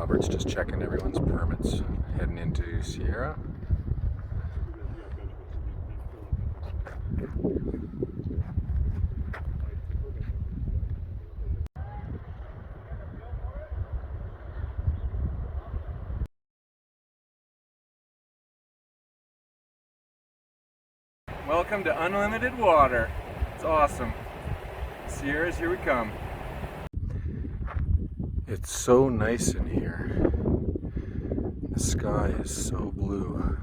Robert's just checking everyone's permits heading into Sierra. Welcome to unlimited water. It's awesome. Sierras, here we come. It's so nice in here. The sky is so blue.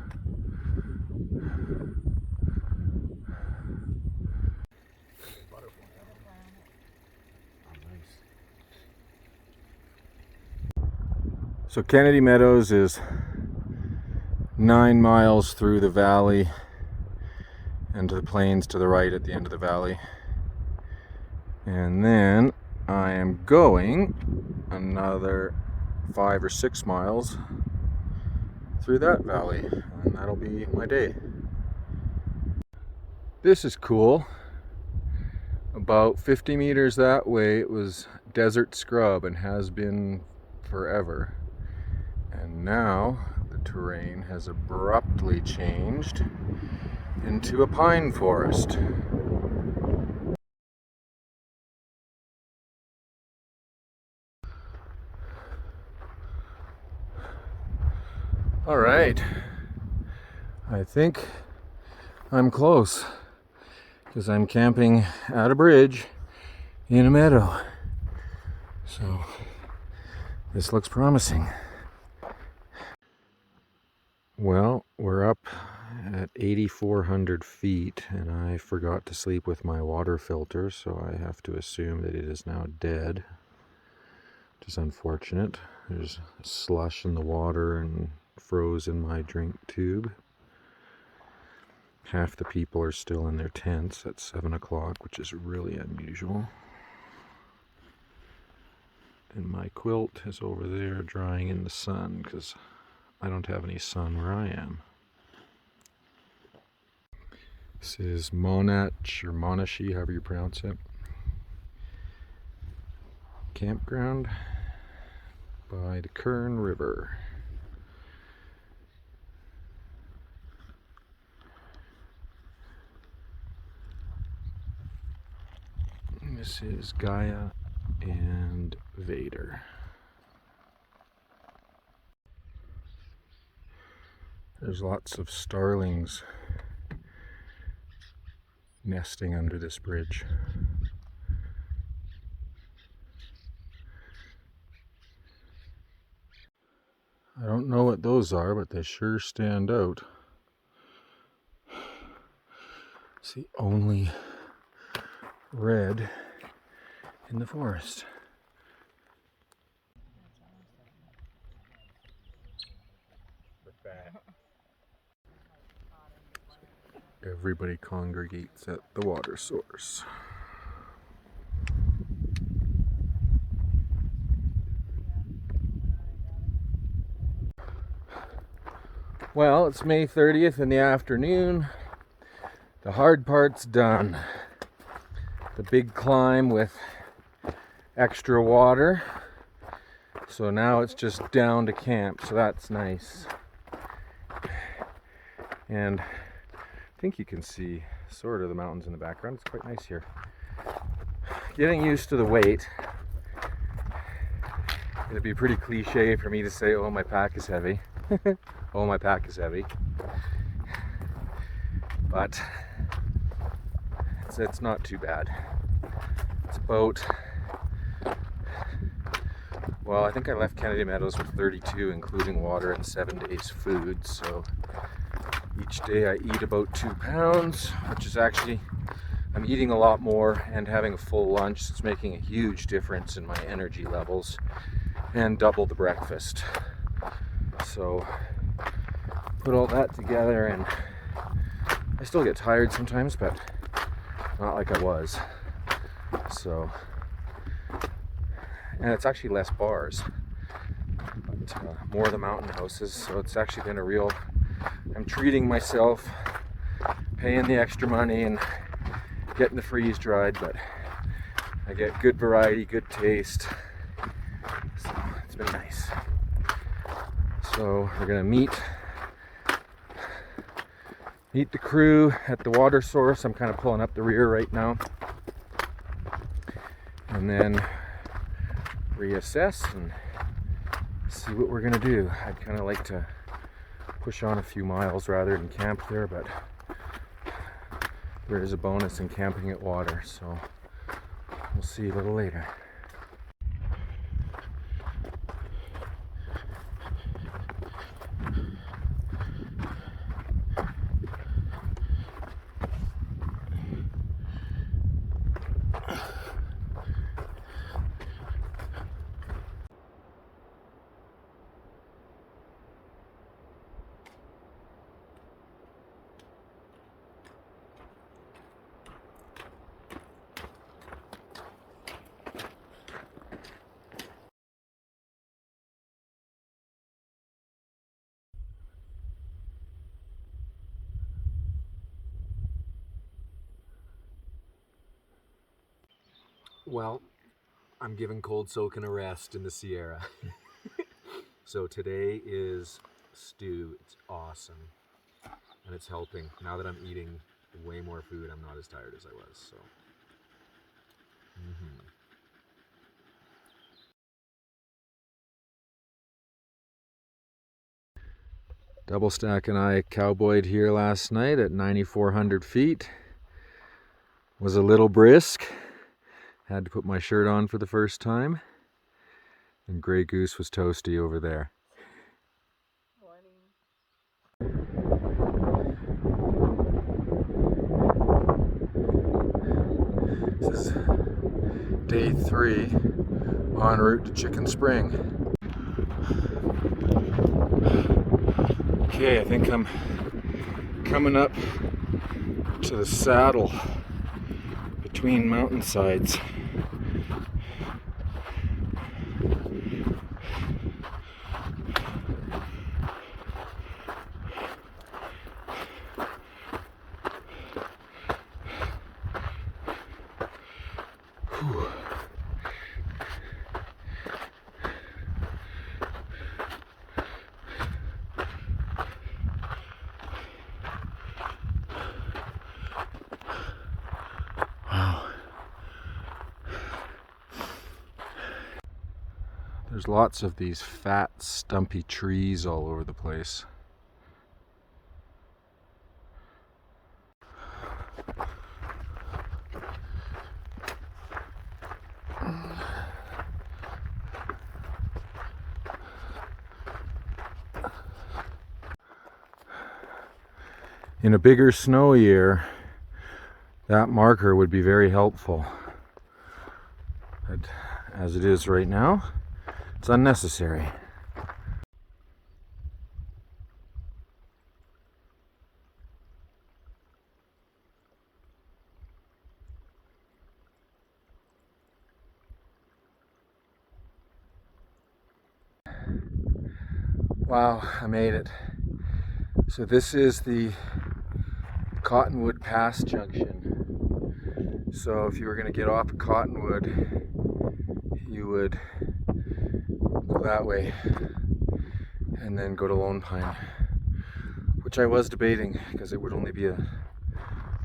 So Kennedy Meadows is 9 miles through the valley and to the plains to the right at the end of the valley. And then I am going another 5 or 6 miles through that valley, and that'll be my day. This is cool. About 50 meters that way it was desert scrub and has been forever. And now the terrain has abruptly changed into a pine forest. All right, I think I'm close because I'm camping at a bridge in a meadow. So this looks promising. Well, we're up at 8,400 feet and I forgot to sleep with my water filter, so I have to assume that it is now dead, which is unfortunate. There's slush in the water and froze in my drink tube. Half the people are still in their tents at 7 o'clock, which is really unusual. And my quilt is over there drying in the sun because I don't have any sun where I am. This is Monach or Monashi, however you pronounce it. Campground by the Kern River. This is Gaia and Vader. There's lots of starlings nesting under this bridge. I don't know what those are, but they sure stand out. It's the only red in the forest. Everybody congregates at the water source. Well, it's May 30th in the afternoon. The hard part's done. The big climb with extra water. So now it's just down to camp, so that's nice. And I think you can see sort of the mountains in the background. It's quite nice here. Getting used to the weight. It'd be pretty cliche for me to say, oh, my pack is heavy. Oh, my pack is heavy. But it's not too bad. It's about, well, I think I left Kennedy Meadows with 32, including water and 7 days food. So each day I eat about 2 pounds, which is actually, I'm eating a lot more and having a full lunch. It's making a huge difference in my energy levels, and double the breakfast. So put all that together, and I still get tired sometimes, but not like I was. So, and it's actually less bars, but more of the mountain houses. So it's actually been a real, I'm treating myself, paying the extra money and getting the freeze dried, but I get good variety, good taste. So it's been nice. So we're gonna meet the crew at the water source. I'm kind of pulling up the rear right now, and then reassess and see what we're gonna do. I'd kind of like to push on a few miles rather than camp there, but there is a bonus in camping at water, so we'll see a little later. Well, I'm giving cold soaking a rest in the Sierra. So today is stew. It's awesome. And it's helping. Now that I'm eating way more food, I'm not as tired as I was. So. Double Stack and I cowboyed here last night at 9,400 feet. Was a little brisk. Had to put my shirt on for the first time. And Grey Goose was toasty over there. This is day 3 en route to Chicken Spring. Okay, I think I'm coming up to the saddle between mountainsides. There's lots of these fat, stumpy trees all over the place. In a bigger snow year, that marker would be very helpful. But as it is right now, it's unnecessary. Wow, I made it. So this is the Cottonwood Pass Junction. So if you were going to get off of Cottonwood, you would go that way and then go to Lone Pine, which I was debating because it would only be a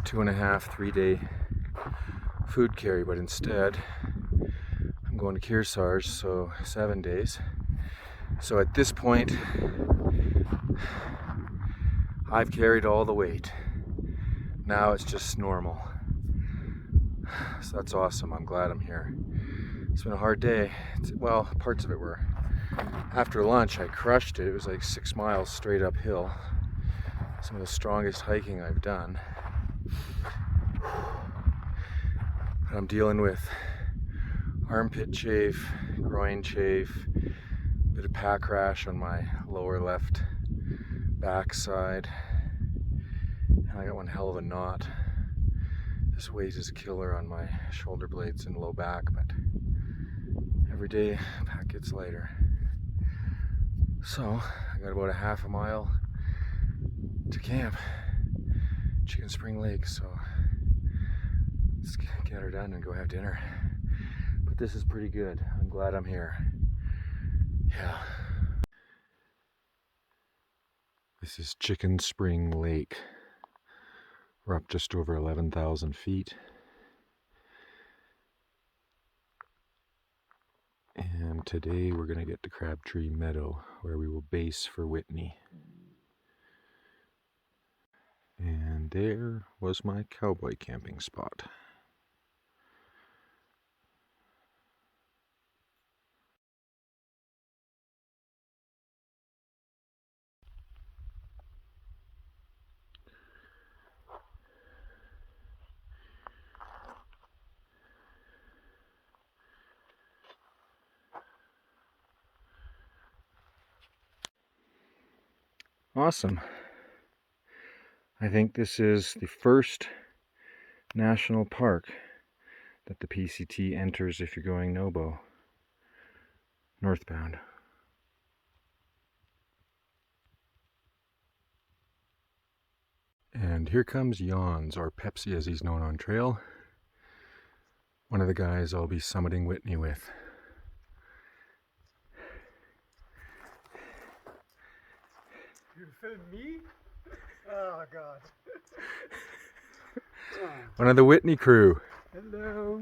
2.5-3 day food carry, but instead I'm going to Kearsarge, so 7 days. So at this point I've carried all the weight. Now it's just normal. So that's awesome. I'm glad I'm here. It's been a hard day. Well, parts of it were. After lunch, I crushed it. It was like 6 miles straight uphill. Some of the strongest hiking I've done. But I'm dealing with armpit chafe, groin chafe, a bit of pack rash on my lower left backside. And I got one hell of a knot. This weight is a killer on my shoulder blades and low back, but every day the pack gets lighter. So I got about a half a mile to camp, Chicken Spring Lake, so let's get her done and go have dinner. But this is pretty good. I'm glad I'm here. Yeah. This is Chicken Spring Lake. We're up just over 11,000 feet. And today we're going to get to Crabtree Meadow, where we will base for Whitney. And there was my cowboy camping spot. Awesome. I think this is the first national park that the PCT enters if you're going Nobo, northbound. And here comes Jans, or Pepsi as he's known on trail. One of the guys I'll be summiting Whitney with. You film me? Oh God. One of the Whitney crew. Hello.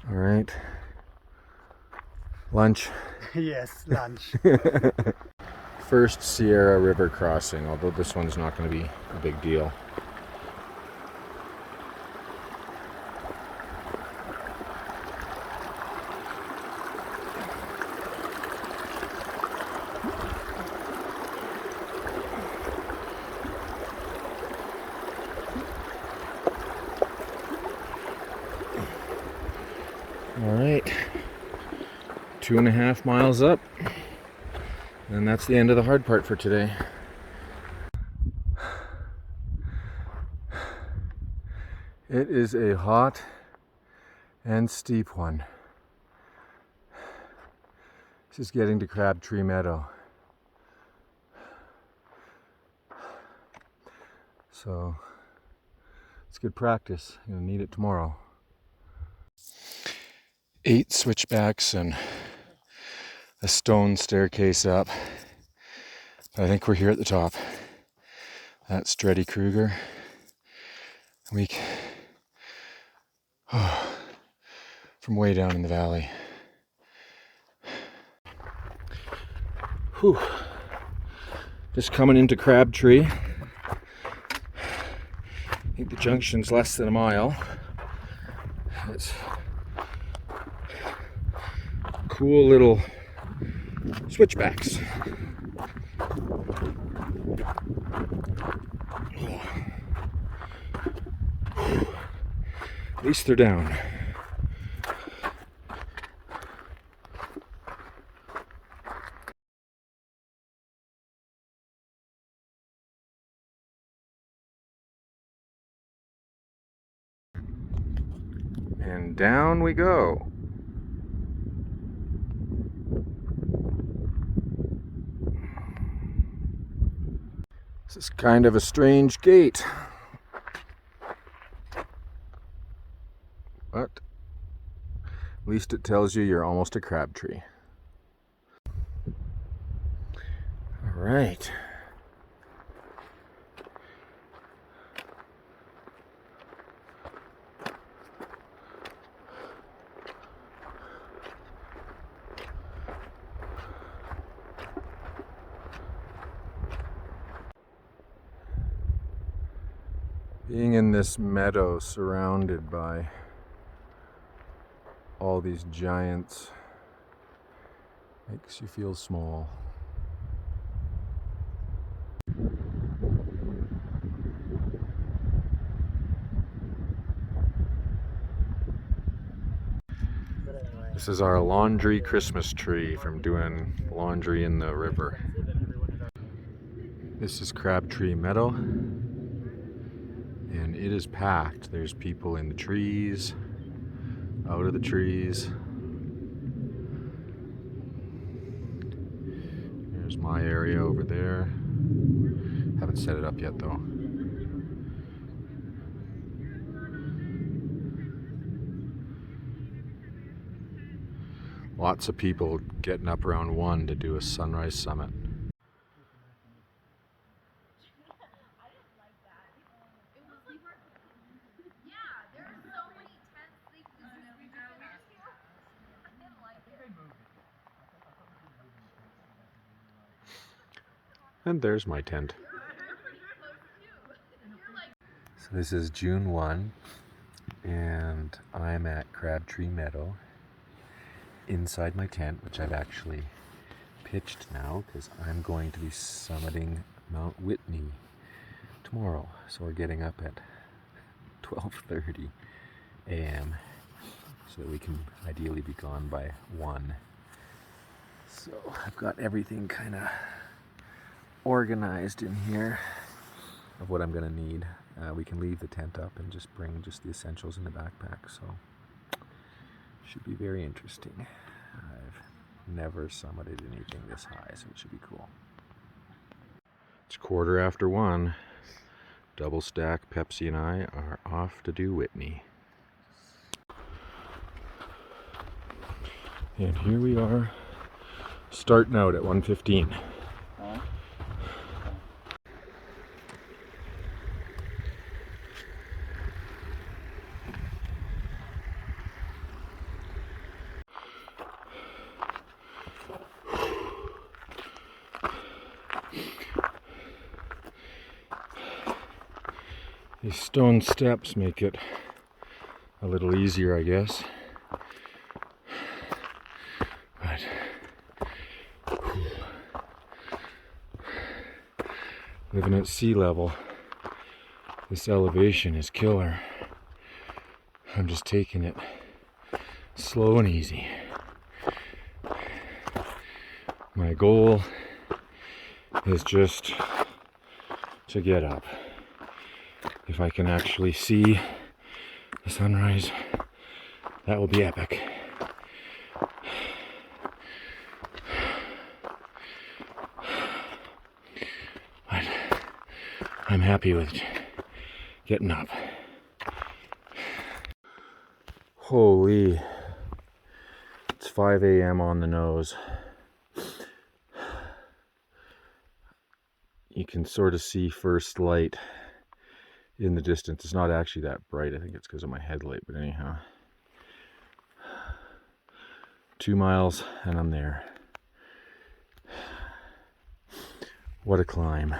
All right. Lunch. Yes, lunch. First Sierra River crossing, although this one's not going to be a big deal. All right, 2.5 miles up, and that's the end of the hard part for today. It is a hot and steep one. This is getting to Crabtree Meadow. So it's good practice. I'm gonna need it tomorrow. 8 switchbacks and a stone staircase up. I think we're here at the top. That's Dreddy Kruger. From way down in the valley. Whew. Just coming into Crabtree. I think the junction's less than a mile. It's cool little switchbacks. At least they're down. And down we go. This is kind of a strange gate, but at least it tells you you're almost at Crabtree. All right. Being in this meadow surrounded by all these giants makes you feel small. This is our laundry Christmas tree from doing laundry in the river. This is Crabtree Meadow, and it is packed. There's people in the trees, out of the trees. There's my area over there. Haven't set it up yet though. Lots of people getting up around 1 to do a sunrise summit. And there's my tent. So this is June 1, and I'm at Crabtree Meadow inside my tent, which I've actually pitched now because I'm going to be summiting Mount Whitney tomorrow. So we're getting up at 12:30 a.m. so that we can ideally be gone by 1. So I've got everything kind of organized in here of what I'm going to need. We can leave the tent up and just bring just the essentials in the backpack, so should be very interesting. I've never summited anything this high, so it should be cool. It's 1:15. Double stack Pepsi and I are off to do Whitney. And here we are, starting out at 1:15. These stone steps make it a little easier, I guess. But living at sea level, this elevation is killer. I'm just taking it slow and easy. My goal is just to get up. If I can actually see the sunrise, that will be epic. But I'm happy with getting up. Holy, it's 5 a.m. on the nose. You can sort of see first light in the distance. It's not actually that bright. I think it's because of my headlight, but anyhow. 2 miles and I'm there. What a climb.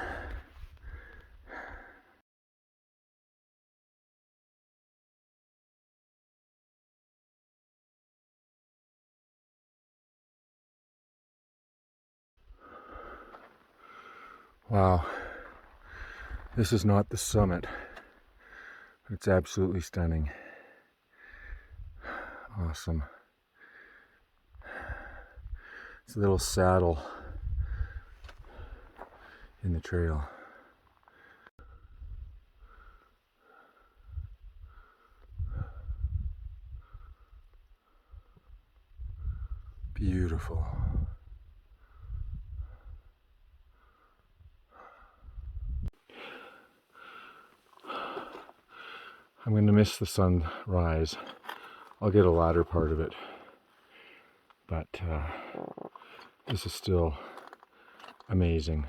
Wow. This is not the summit. It's absolutely stunning. Awesome. It's a little saddle in the trail. Beautiful. I'm going to miss the sunrise. I'll get a latter part of it. But this is still amazing.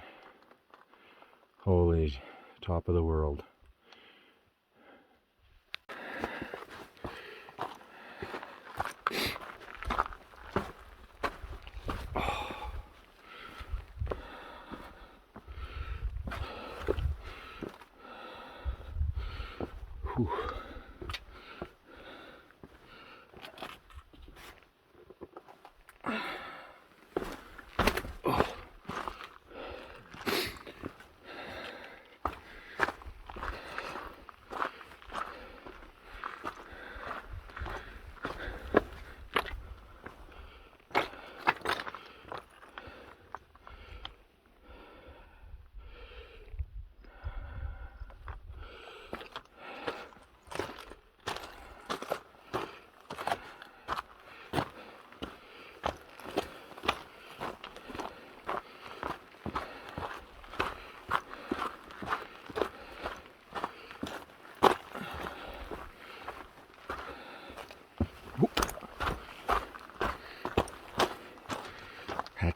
Holy, top of the world. Whew.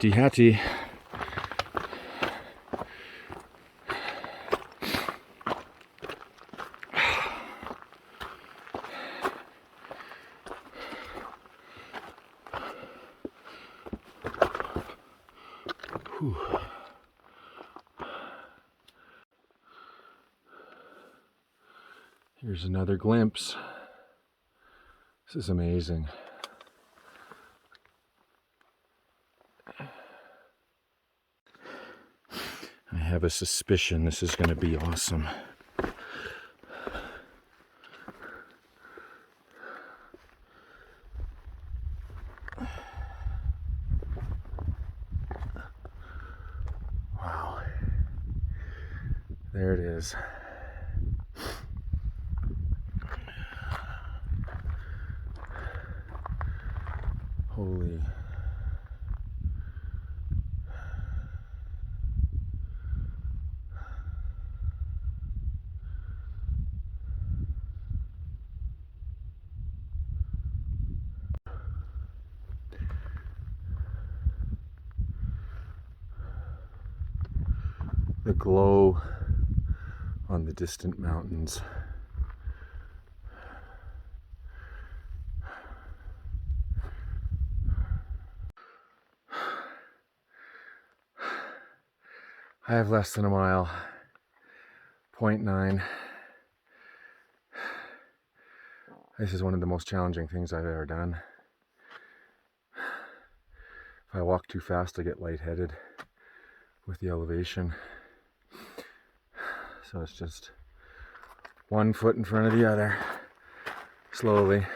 Hattie Hattie. Whew. Here's another glimpse. This is amazing. I have a suspicion this is going to be awesome. Wow. There it is. Holy. The glow on the distant mountains. I have less than a mile. 0.9. This is one of the most challenging things I've ever done. If I walk too fast, I get lightheaded with the elevation. So it's just one foot in front of the other, slowly.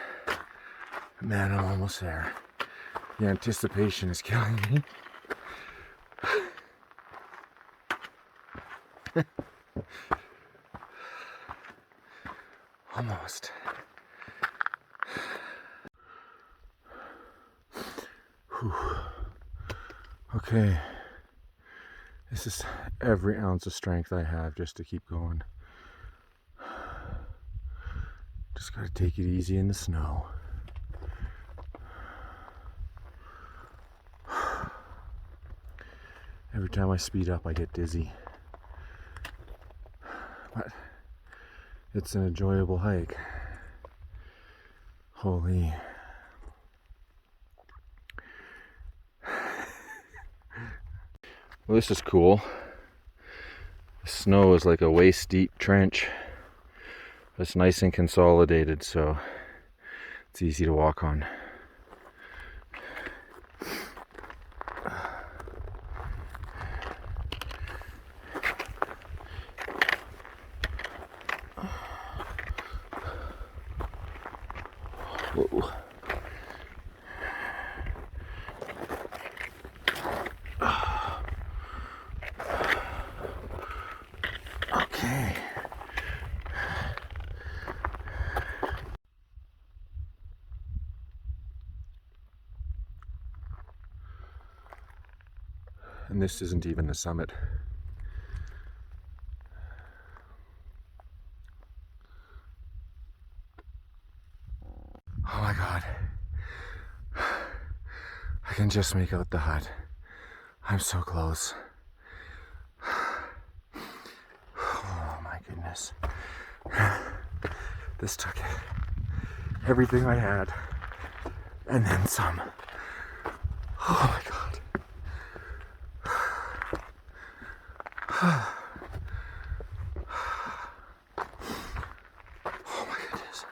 Man, I'm almost there. The anticipation is killing me. Almost. Whew. Okay. This is every ounce of strength I have just to keep going. Just gotta take it easy in the snow. Every time I speed up, I get dizzy. But it's an enjoyable hike. Holy. Well, this is cool. The snow is like a waist deep trench. It's nice and consolidated, so it's easy to walk on. Whoa. Okay. And this isn't even the summit. Oh my God. I can just make out the hut. I'm so close. Oh my goodness. This took everything I had and then some. Oh my God. Oh my goodness.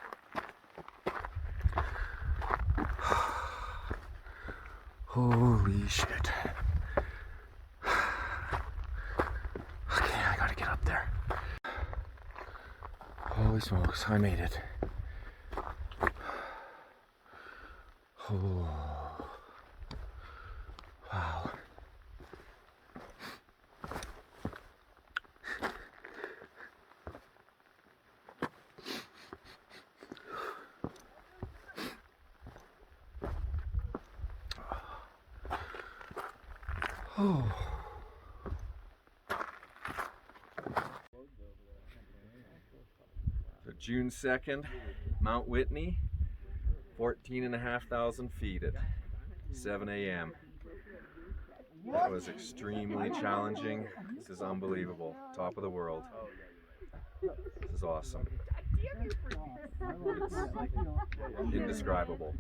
Holy shit. Okay, I gotta get up there. Holy smokes, I made it. Oh. Wow. Oh. So June 2nd, Mount Whitney, 14,500 feet at 7 a.m. That was extremely challenging. This is unbelievable. Top of the world. This is awesome. It's indescribable.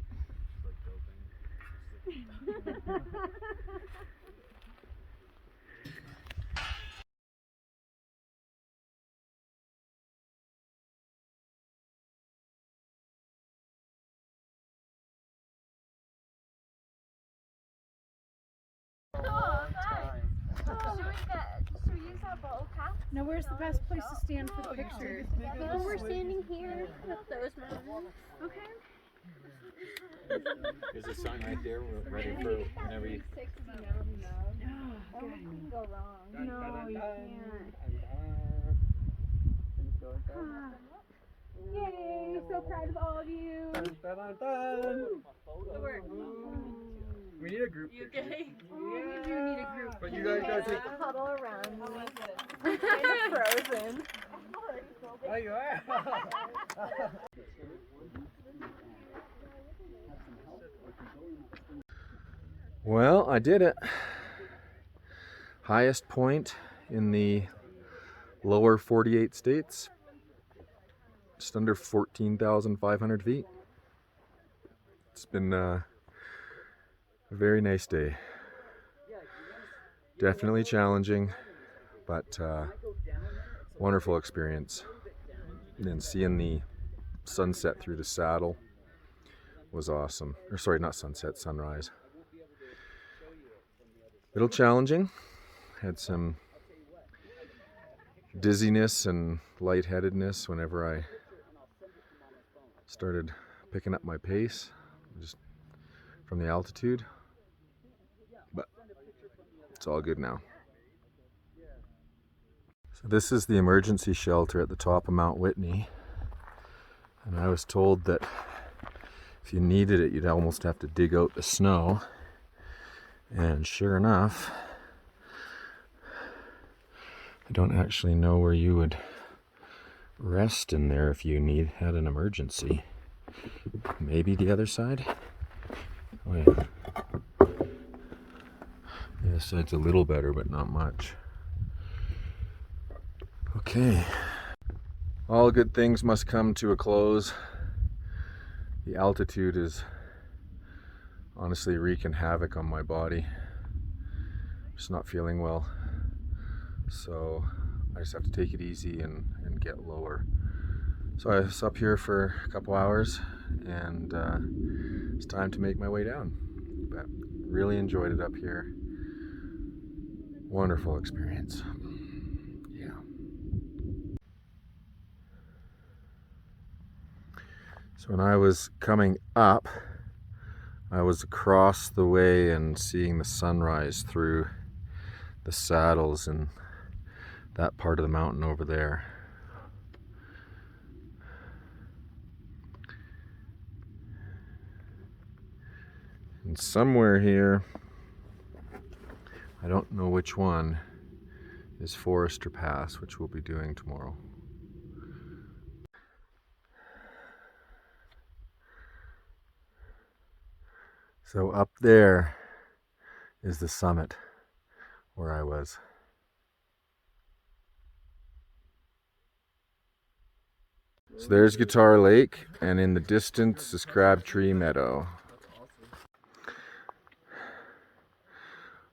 Should we use that bottle cap? Now, where's the best place to stand for the picture? Well, we're standing here with those mountains. Okay. There's a sign right there. We're ready for whenever you. 60 mountain though. Oh, What can go wrong? no, you can't. Yay! So proud of all of you. We need a group. You okay? You do need a group. But you guys gotta take. Huddle around me. I'm frozen. There you are. Well, I did it. Highest point in the lower 48 states. Just under 14,500 feet. It's been a very nice day. Definitely challenging, but wonderful experience. And then seeing the sunset through the saddle was awesome. Or sorry, not sunset, sunrise. A little challenging. Had some dizziness and lightheadedness whenever I started picking up my pace, just from the altitude. But it's all good now. So this is the emergency shelter at the top of Mount Whitney. And I was told that if you needed it, you'd almost have to dig out the snow. And sure enough, I don't actually know where you would rest in there if you had an emergency. Maybe the other side? Oh yeah. The other side's a little better, but not much. Okay. All good things must come to a close. The altitude is honestly wreaking havoc on my body. Just not feeling well. So I just have to take it easy and get lower. So I was up here for a couple hours and it's time to make my way down. But really enjoyed it up here. Wonderful experience. Yeah. So when I was coming up, I was across the way and seeing the sunrise through the saddles and that part of the mountain over there. And somewhere here, I don't know which one, is Forester Pass, which we'll be doing tomorrow. So up there is the summit where I was. So there's Guitar Lake, and in the distance is Crabtree Meadow.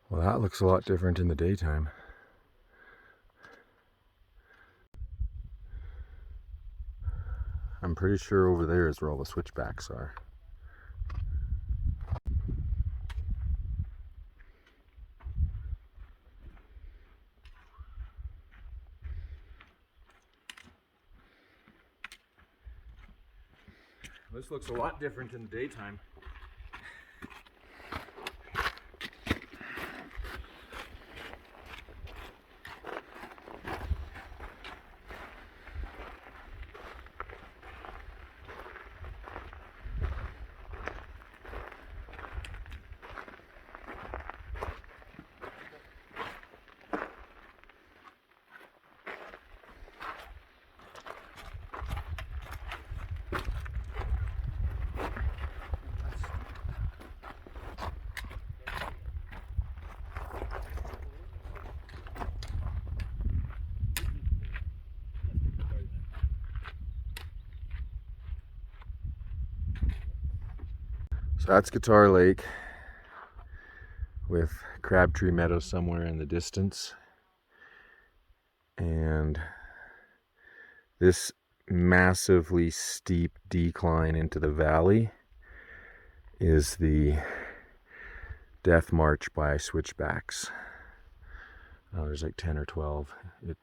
Well, that looks a lot different in the daytime. I'm pretty sure over there is where all the switchbacks are. This looks a lot different in the daytime. So that's Guitar Lake with Crabtree Meadows somewhere in the distance. And this massively steep decline into the valley is the Death March by Switchbacks. There's like 10 or 12. It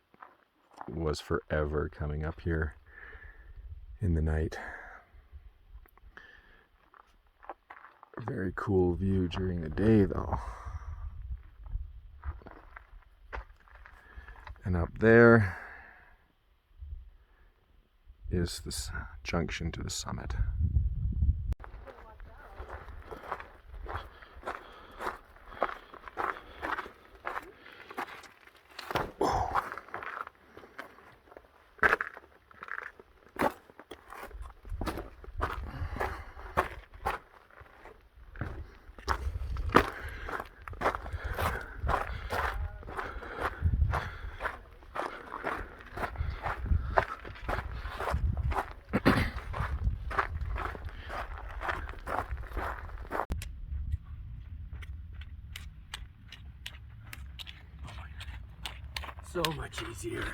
was forever coming up here in the night. A very cool view during the day though. And up there is this junction to the summit. So much easier.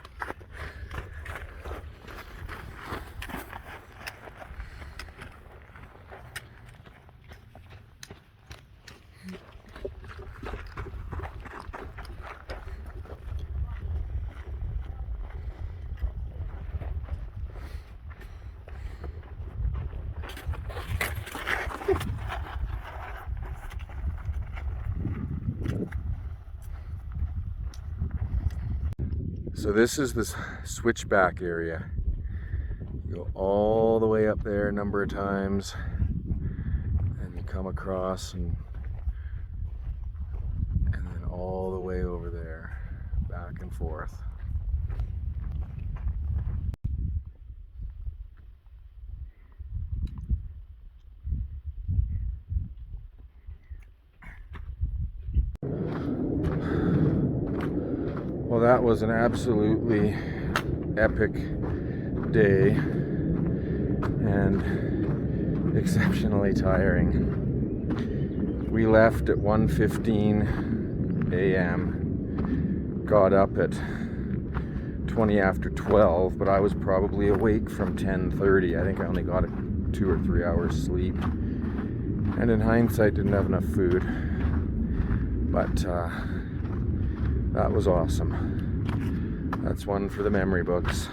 So this is the switchback area. You go all the way up there a number of times and you come across and then all the way over there, back and forth. Well, that was an absolutely epic day and exceptionally tiring. We left at 1:15 a.m. got up at 20 after 12, but I was probably awake from 10:30. I think I only got 2 or 3 hours sleep, and in hindsight didn't have enough food, but that was awesome. That's one for the memory books.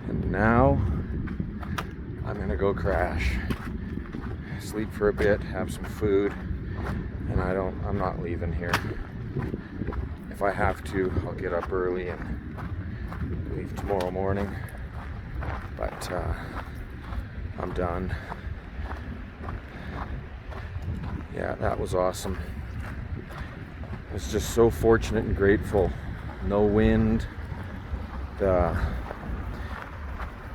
And now I'm gonna go crash, sleep for a bit, have some food, and I'm not leaving here. If I have to, I'll get up early and leave tomorrow morning, but I'm done. Yeah, that was awesome. I was just so fortunate and grateful. No wind, the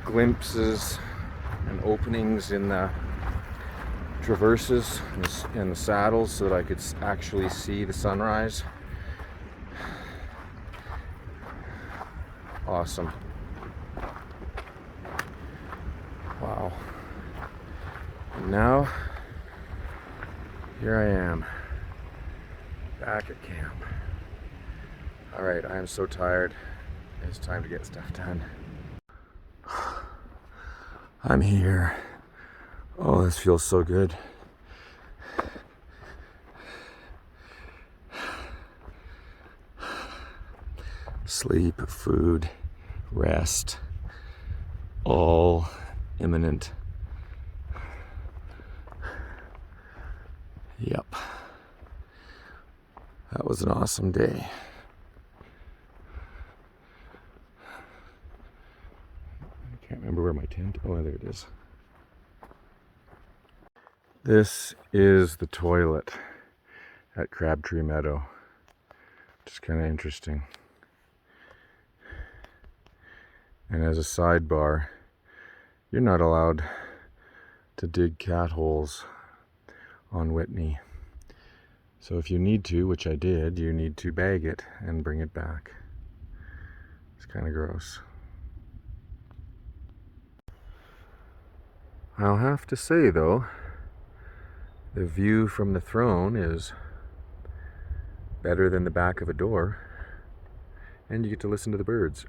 glimpses and openings in the traverses and the saddles so that I could actually see the sunrise. Awesome. Wow. And now, here I am, back at camp. All right, I am so tired. It's time to get stuff done. I'm here. Oh, this feels so good. Sleep, food, rest, all imminent. Yep. That was an awesome day. I can't remember where my tent. Oh, there it is. This is the toilet at Crabtree Meadow. Just kind of interesting. And as a sidebar, you're not allowed to dig cat holes on Whitney. So if you need to, which I did, you need to bag it and bring it back. It's kind of gross. I'll have to say though, the view from the throne is better than the back of a door, and you get to listen to the birds.